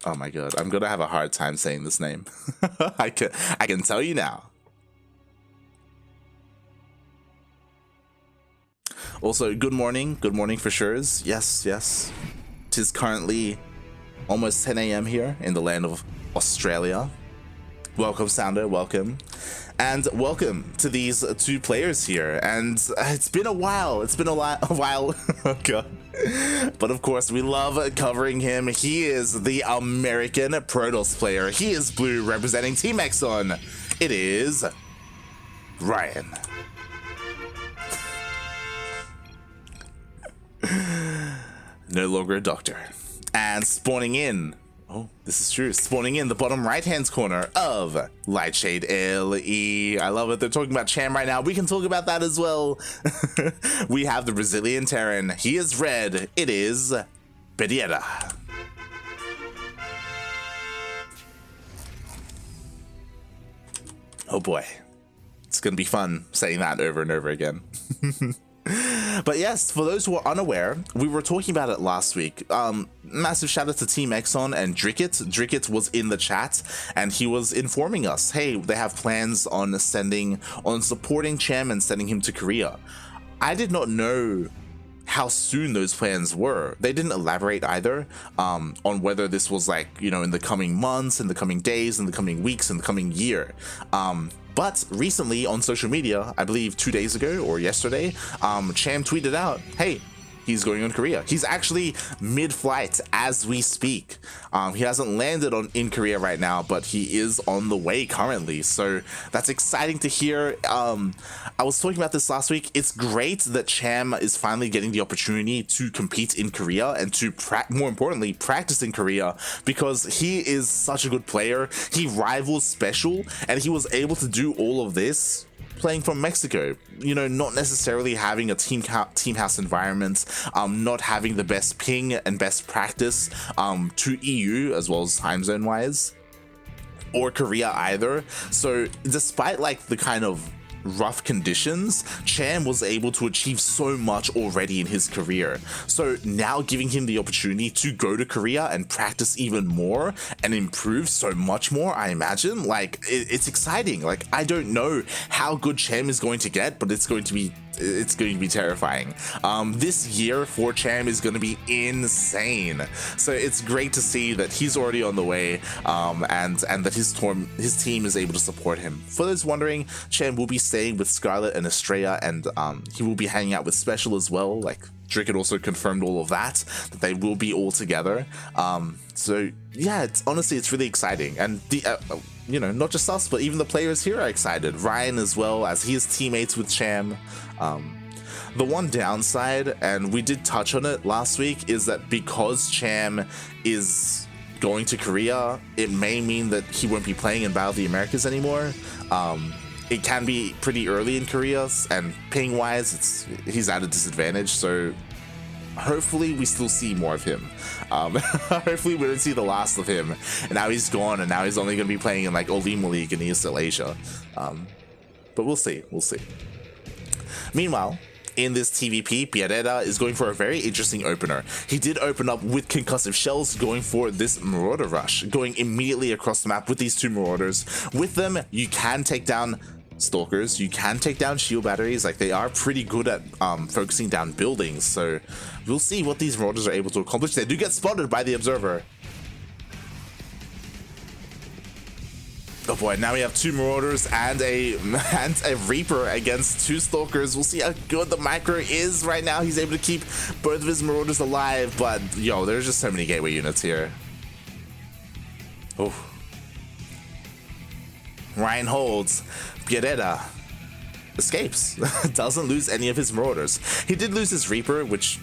Oh my god, I'm gonna have a hard time saying this name. I can tell you now. Also, good morning for sure. Yes. 'Tis currently almost 10 a.m. here in the land of Australia. Welcome, Sounder, welcome. And welcome to these two players here. And it's been a while. Oh god. But of course, we love covering him. He is the American Protoss player. He is blue, representing Team Exxon. It is Ryan. No longer a doctor. And spawning in, oh, this is true, spawning in the bottom right-hand corner of Lightshade LE. I love it. They're talking about Cham right now. We can talk about that as well. We have the Brazilian Terran. He is red. It is Pereira. Oh boy. It's going to be fun saying that over and over again. But yes, for those who are unaware, we were talking about it last week. Massive shout out to Team Exxon and Dricket. Dricket was in the chat and he was informing us, hey, they have plans on supporting Cham and sending him to Korea. I did not know how soon those plans were. They didn't elaborate either on whether this was like, you know, in the coming months, in the coming days, in the coming weeks, in the coming year. But recently on social media, I believe 2 days ago or yesterday, Cham tweeted out, hey, he's going on Korea. He's actually mid-flight as we speak. He hasn't landed in Korea right now, but he is on the way currently. So that's exciting to hear. I was talking about this last week. It's great that Cham is finally getting the opportunity to compete in Korea and to, more importantly, practice in Korea, because he is such a good player. He rivals Special, and he was able to do all of this playing from Mexico, you know, not necessarily having a team house environment, not having the best ping and best practice to EU as well as time zone wise, or Korea either. So despite like the kind of rough conditions, Cham was able to achieve so much already in his career. So now giving him the opportunity to go to Korea and practice even more and improve so much more, I imagine, like it's exciting. Like I don't know how good Cham is going to get, but it's going to be terrifying. This year for Cham is going to be insane. So it's great to see that he's already on the way, and that his team is able to support him. For those wondering, Cham will be staying with Scarlet and Estrella, and he will be hanging out with Special as well. Like Dricket also confirmed all of that they will be all together. So yeah, it's really exciting, and you know, not just us, but even the players here are excited. Ryan as well, as he is teammates with Cham. The one downside, and we did touch on it last week, is that because Cham is going to Korea, it may mean that he won't be playing in Battle of the Americas anymore. It can be pretty early in Korea, and ping wise, he's at a disadvantage. So hopefully we still see more of him. Hopefully we don't see the last of him, and now he's gone, and now he's only going to be playing in like Olima League in East Asia. But we'll see. Meanwhile, in this TVP, Pereira is going for a very interesting opener. He did open up with concussive shells, going for this Marauder rush, going immediately across the map with these two Marauders. With them, you can take down Stalkers, you can take down shield batteries. Like, they are pretty good at focusing down buildings, so we'll see what these Marauders are able to accomplish. They do get spotted by the Observer. Oh boy, now we have two Marauders and a Reaper against two Stalkers. We'll see how good the Micro is right now. He's able to keep both of his Marauders alive, but yo, there's just so many gateway units here. Oh. Ryan holds. Pereira escapes. Doesn't lose any of his Marauders. He did lose his Reaper, which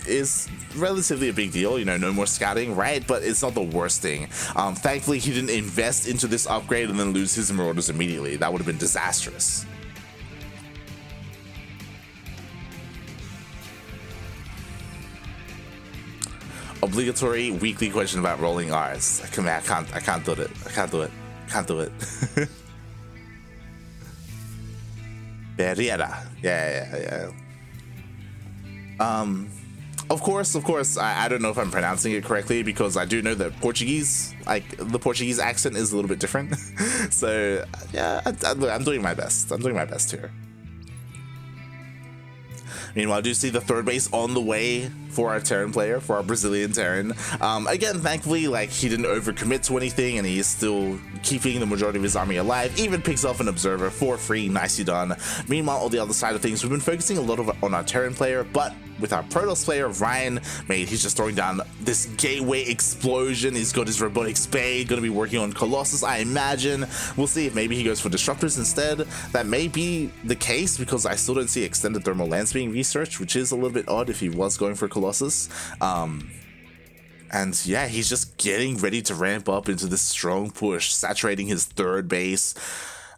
is relatively a big deal, you know, no more scouting, right? But it's not the worst thing. Thankfully, he didn't invest into this upgrade and then lose his Marauders immediately. That would have been disastrous. Obligatory weekly question about rolling R's. I can't do it. Pereira. Yeah. Of course, I don't know if I'm pronouncing it correctly because I do know that Portuguese, like the Portuguese accent is a little bit different. So yeah, I'm doing my best. I'm doing my best here. Meanwhile, I do see the third base on the way for our Terran player, for our Brazilian Terran. Again, thankfully, like, he didn't overcommit to anything, and he is still keeping the majority of his army alive. Even picks off an observer for free. Nicely done. Meanwhile, on the other side of things, we've been focusing a lot on our Terran player, but with our Protoss player, Ryan, he's just throwing down this gateway explosion. He's got his robotic spade, going to be working on Colossus, I imagine. We'll see if maybe he goes for disruptors instead. That may be the case because I still don't see extended thermal lance being researched, which is a little bit odd if he was going for Colossus. And yeah, he's just getting ready to ramp up into this strong push, saturating his third base.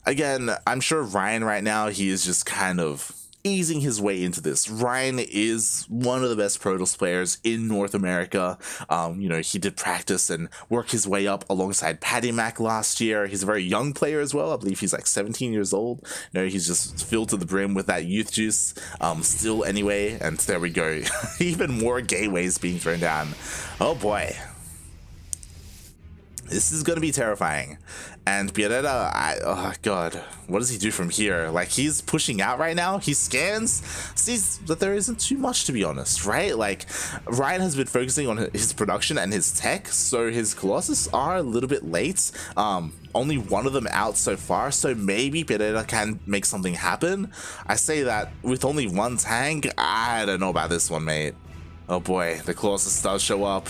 Again, I'm sure Ryan right now, he is just kind of easing his way into this. Ryan is one of the best Protoss players in North America. You know, he did practice and work his way up alongside Paddy Mac last year. He's a very young player as well. I believe he's like 17 years old. You know, he's just filled to the brim with that youth juice still anyway. And there we go. Even more gateways being thrown down. Oh boy. This is going to be terrifying. And Pereira, oh god, what does he do from here? Like, he's pushing out right now. He scans, sees that there isn't too much, to be honest, right? Like, Ryan has been focusing on his production and his tech, so his Colossus are a little bit late. Only one of them out so far, so maybe Pereira can make something happen. I say that with only one tank, I don't know about this one, mate. Oh boy, the Colossus does show up.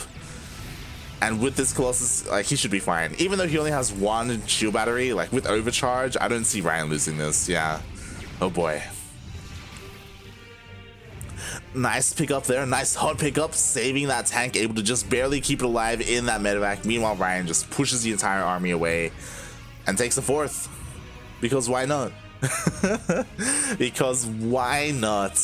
And with this Colossus, like, he should be fine. Even though he only has one shield battery, like, with overcharge, I don't see Ryan losing this. Yeah. Oh boy. Nice pickup there. Nice hot pickup, saving that tank, able to just barely keep it alive in that medevac. Meanwhile, Ryan just pushes the entire army away and takes the fourth. Because why not? Because why not?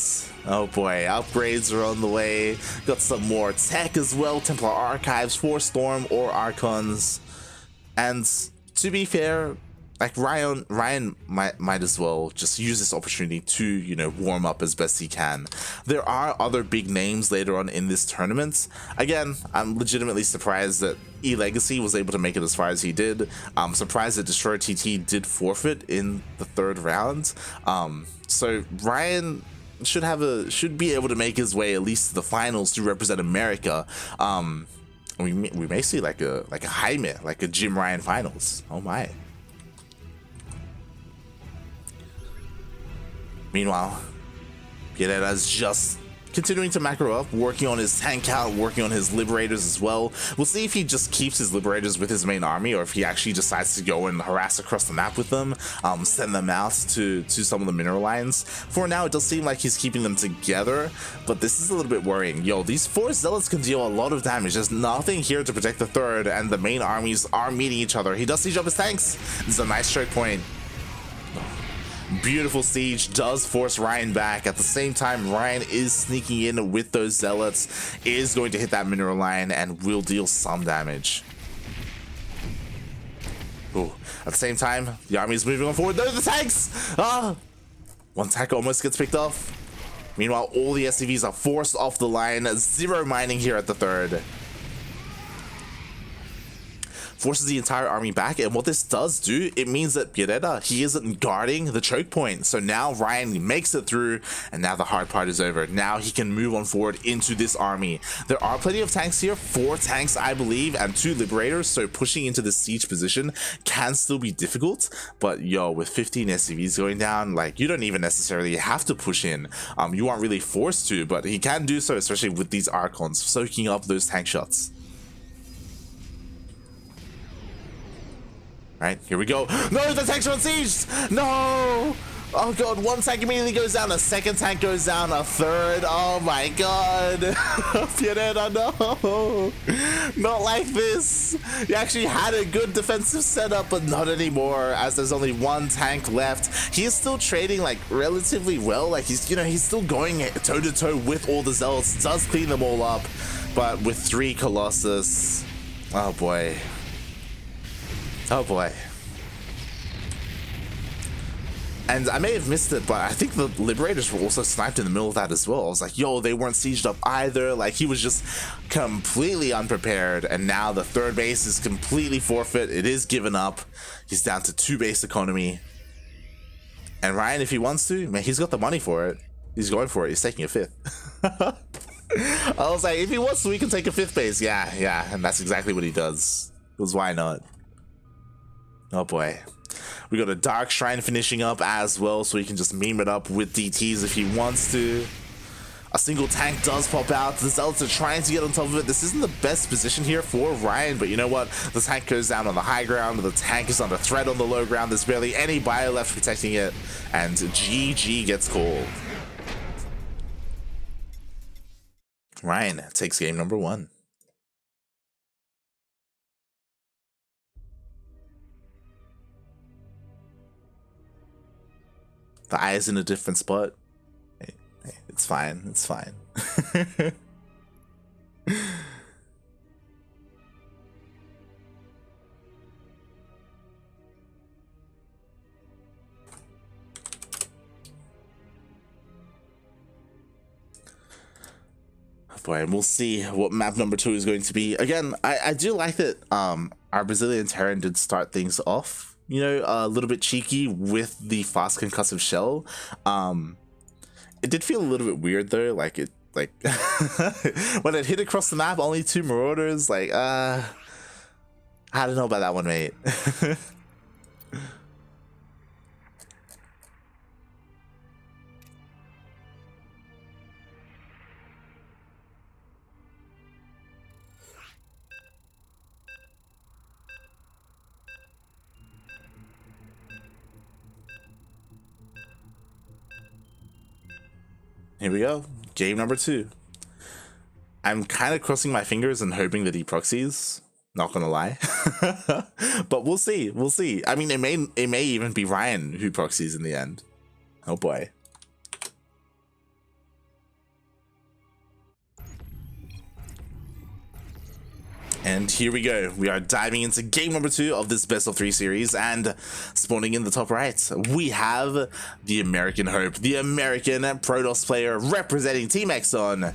Oh boy, upgrades are on the way. Got some more tech as well. Templar Archives for Storm or Archons. And to be fair, like, Ryan might as well just use this opportunity to, you know, warm up as best he can. There are other big names later on in this tournament. Again, I'm legitimately surprised that E-Legacy was able to make it as far as he did. I'm surprised that Destroyer TT did forfeit in the third round. So Ryan should be able to make his way at least to the finals to represent America. We may see like a Jaime, like a Jim Ryan finals. Oh my. Meanwhile, Pereira's just continuing to macro up, working on his tank count, working on his liberators as well. We'll see if he just keeps his liberators with his main army, or if he actually decides to go and harass across the map with them, send them out to some of the mineral lines. For now, it does seem like he's keeping them together, but this is a little bit worrying. Yo, these 4 zealots can deal a lot of damage. There's nothing here to protect the third, and the main armies are meeting each other. He does siege up his tanks. This is a nice choke point. Beautiful siege does force Ryan back. At the same time, Ryan is sneaking in with those zealots, is going to hit that mineral line, and will deal some damage. Ooh. At the same time, the army is moving on forward. Those are the tanks! Ah! One tank almost gets picked off. Meanwhile, all the SCVs are forced off the line. 0 mining here at the third. Forces the entire army back, and what this does do, it means that Pereira, he isn't guarding the choke point. So now Ryan makes it through, and now the hard part is over. Now he can move on forward into this army. There are plenty of tanks here, 4 tanks I believe, and 2 liberators, so pushing into the siege position can still be difficult. But yo, with 15 SCVs going down, like, you don't even necessarily have to push in. You aren't really forced to, but he can do so, especially with these Archons soaking up those tank shots. Right, here we go. No, the tanks are on siege! No! Oh god, 1 tank immediately goes down, a 2nd tank goes down, a 3rd. Oh my god. Pereira, no! Not like this. You actually had a good defensive setup, but not anymore, as there's only 1 tank left. He is still trading, like, relatively well. Like, he's, you know, he's still going toe-to-toe with all the zealots, does clean them all up. But with 3 Colossus, oh boy. Oh boy. And I may have missed it, but I think the Liberators were also sniped in the middle of that as well. I was like, yo, they weren't sieged up either. Like, he was just completely unprepared, and now the third base is completely forfeit. It is given up. He's down to 2 base economy. And Ryan, if he wants to, man, he's got the money for it. He's going for it. He's taking a 5th. I was like, if he wants to, we can take a 5th base. Yeah, and that's exactly what he does. Because why not? Oh boy. We got a Dark Shrine finishing up as well, so he can just meme it up with DTs if he wants to. A single tank does pop out. The Zealots are trying to get on top of it. This isn't the best position here for Ryan, but you know what? The tank goes down on the high ground. The tank is under threat on the low ground. There's barely any bio left protecting it, and GG gets called. Ryan takes game number 1. The eye is in a different spot. Hey, it's fine. It's fine. Boy, and we'll see what map number 2 is going to be. Again, I do like that our Brazilian Terran did start things off, you know, a little bit cheeky with the fast concussive shell. It did feel a little bit weird though, like when it hit across the map, only 2 Marauders, like I don't know about that one, mate. Here we go, game number 2. I'm kind of crossing my fingers and hoping that he proxies, not gonna lie. But we'll see, we'll see. I mean, it may even be Ryan who proxies in the end. Oh boy. And here we go. We are diving into game number 2 of this best of 3 series, and spawning in the top right, we have the American Hope, the American Protoss player representing Team Exxon.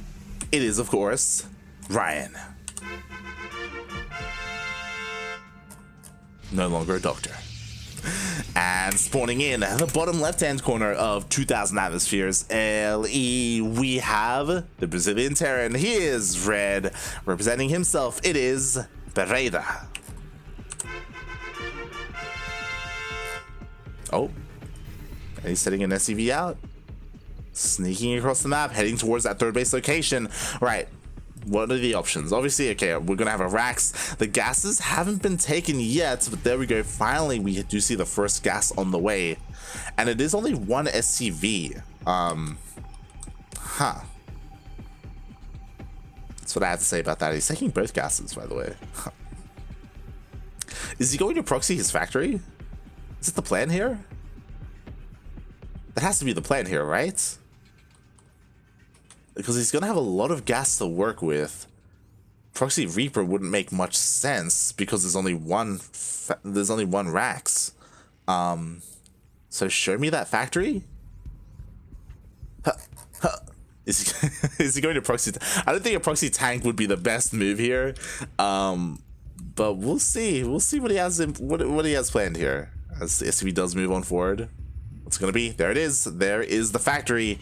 It is, of course, Ryan. No longer a doctor. And spawning in the bottom left-hand corner of 2,000 atmospheres LE, we have the Brazilian Terran. He is red, representing himself. It is Pereira. Oh, and he's setting an SCV out, sneaking across the map, heading towards that 3rd base location. Right. What are the options? Obviously, okay, we're gonna have a Rax. The gases haven't been taken yet, but there we go. Finally, we do see the first gas on the way, and it is only 1 SCV. That's what I have to say about that. He's taking both gases, by the way. Is he going to proxy his factory? Is it the plan here? That has to be the plan here, right? Because he's gonna have a lot of gas to work with. Proxy Reaper wouldn't make much sense because there's only one Rax. So show me that factory. Is he going to proxy? I don't think a proxy tank would be the best move here. But we'll see. We'll see what he has what he has planned here as the SCV does move on forward. What's it gonna be? There it is. There is the factory.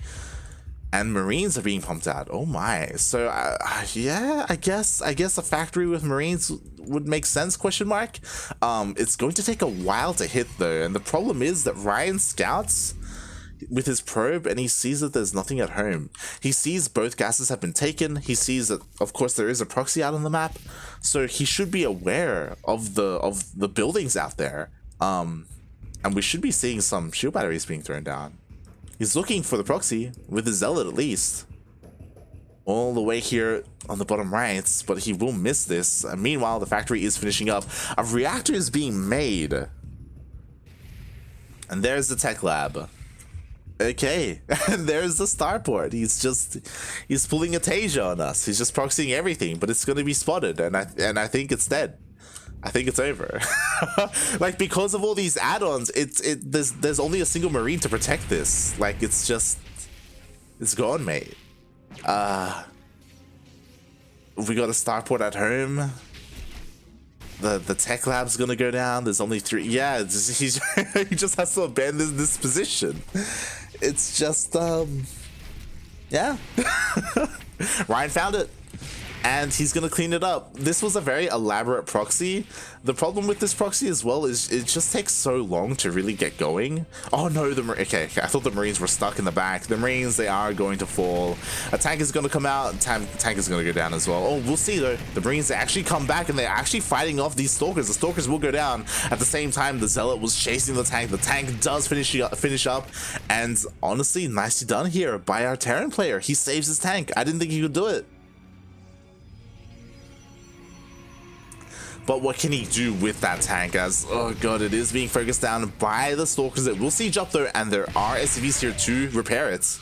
And Marines are being pumped out. Oh my. So yeah, I guess a factory with Marines would make sense, question mark. It's going to take a while to hit though, and the problem is that Ryan scouts with his probe and he sees that there's nothing at home. He sees both gases have been taken. He sees that of course there is a proxy out on the map, so he should be aware of the buildings out there. And we should be seeing some shield batteries being thrown down. He's looking for the proxy, with the Zealot at least. All the way here on the bottom right, but he will miss this. And meanwhile, the factory is finishing up. A reactor is being made. And there's the tech lab. Okay, and there's the starport. He's pulling a Tasia on us. He's just proxying everything, but it's going to be spotted, and I think it's dead. I think it's over. Like, because of all these add-ons, there's only a single Marine to protect this. Like, it's gone, mate. We got a starport at home. The tech lab's gonna go down. There's only 3. Yeah, he just has to abandon this position. It's just yeah. Ryan found it, and he's gonna clean it up. This was a very elaborate proxy. The problem with this proxy as well is it just takes so long to really get going. Oh no, okay, I thought the Marines were stuck in the back. The Marines, they are going to fall. A tank is gonna come out. Tank is gonna go down as well. Oh, we'll see though. The Marines, they actually come back and they're actually fighting off these Stalkers. The Stalkers will go down. At the same time, the Zealot was chasing the tank. The tank does finish up, and honestly, nicely done here by our Terran player. He saves his tank. I didn't think he could do it. But what can he do with that tank, as, oh god, it is being focused down by the Stalkers. It will siege up though, and there are SCVs here to repair it.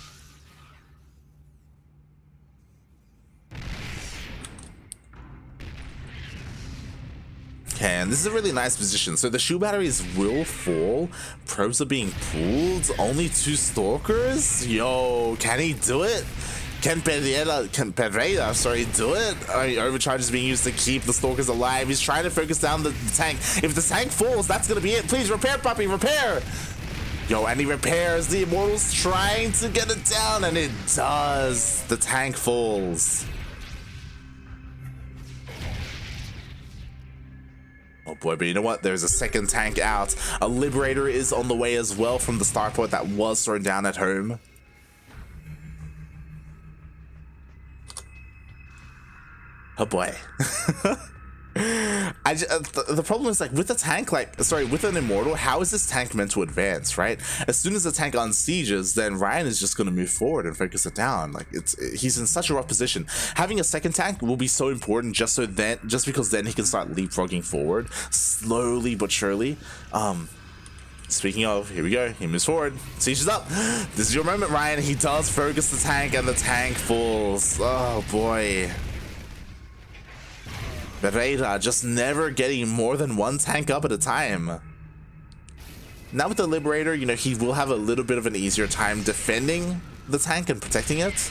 Okay, and this is a really nice position. So the shoe batteries will fall. Probes are being pulled. Only 2 Stalkers? Yo, can he do it? Can Pereira, do it? Overcharge is being used to keep the Stalkers alive. He's trying to focus down the tank. If the tank falls, that's gonna be it. Please repair, puppy, repair! Yo, and he repairs. The Immortal's trying to get it down, and it does. The tank falls. Oh boy, but you know what? There's a second tank out. A Liberator is on the way as well from the starport that was thrown down at home. Oh boy. The problem is, like, with the tank, with an Immortal, how is this tank meant to advance, right? As soon as the tank unsieges, then Ryan is just going to move forward and focus it down. Like, he's in such a rough position. Having a second tank will be so important just because then he can start leapfrogging forward slowly but surely. Speaking of, here we go. He moves forward. Sieges up. This is your moment, Ryan. He does focus the tank, and the tank falls. Oh boy. Pereira just never getting more than 1 tank up at a time. Now with the Liberator, you know, he will have a little bit of an easier time defending the tank and protecting it.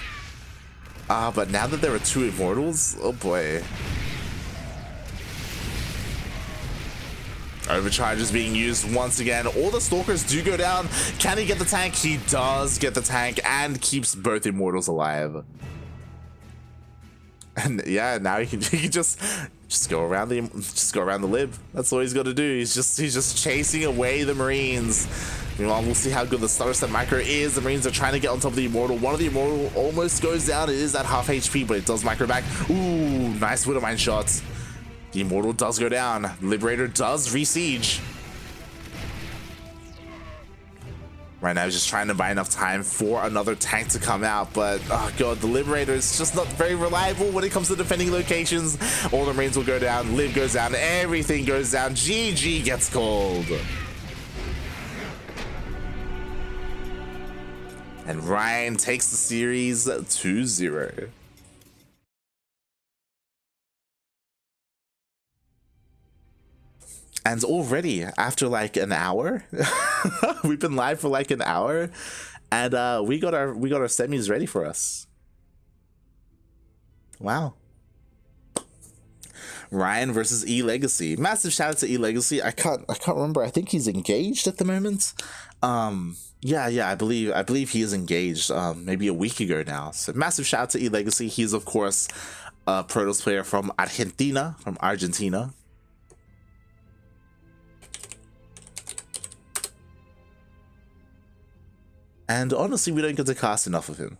But now that there are 2 Immortals, oh boy. Overcharge is being used once again. All the Stalkers do go down. Can he get the tank? He does get the tank and keeps both Immortals alive. And yeah, now he can just go around the lib. That's all he's got to do. He's just chasing away the Marines. Meanwhile, we'll see how good the StarCraft micro is. The Marines are trying to get on top of the Immortal. One of the Immortal almost goes down. It is at half HP, but it does micro back. Ooh, nice Widowmine shots. The Immortal does go down. Liberator does re-siege. Right now, he's just trying to buy enough time for another tank to come out, but oh god, the Liberator is just not very reliable when it comes to defending locations. All the Marines will go down, Lib goes down, everything goes down, GG gets called. And Ryan takes the series 2-0. And already, after like an hour, we've been live for like an hour, and we got our semis ready for us. Wow. Ryan versus E-Legacy. Massive shout out to E-Legacy. I can't remember. I think he's engaged at the moment. Yeah, I believe he is engaged. Maybe a week ago now. So massive shout out to E-Legacy. He's of course a Protoss player from Argentina. And honestly, we don't get to cast enough of him.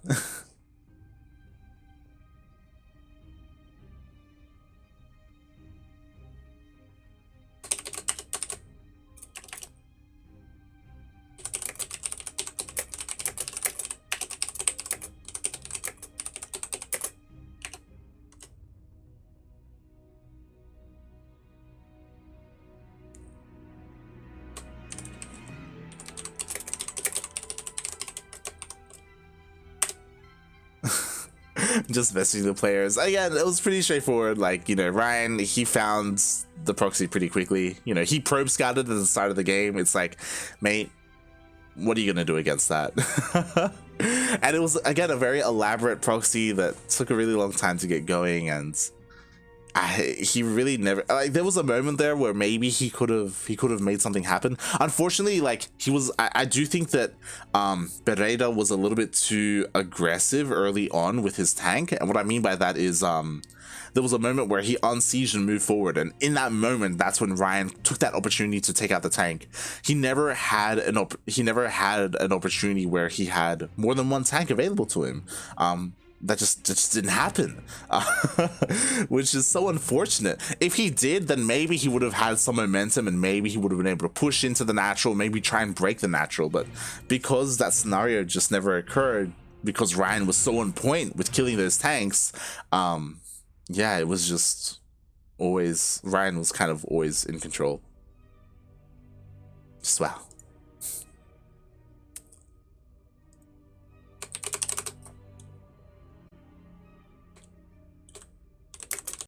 just messaging the players. Again, it was pretty straightforward. Like, you know, Ryan, he found the proxy pretty quickly. You know, he probe scouted at the start of the game. It's like, mate, what are you gonna do against that? And it was, again, a very elaborate proxy that took a really long time to get going, and he really never, like, there was a moment there where maybe he could have made something happen. Unfortunately, like, I do think that Pereira was a little bit too aggressive early on with his tank, and what I mean by that is there was a moment where he unsieged and moved forward, and in that moment, that's when Ryan took that opportunity to take out the tank. He never had an opportunity where he had more than one tank available to him. That just didn't happen, which is so unfortunate. If he did, then maybe he would have had some momentum, and maybe he would have been able to push into the natural, maybe try and break the natural. But because that scenario just never occurred, because Ryan was so on point with killing those tanks, yeah, it was just always, Ryan was kind of always in control. Just wow.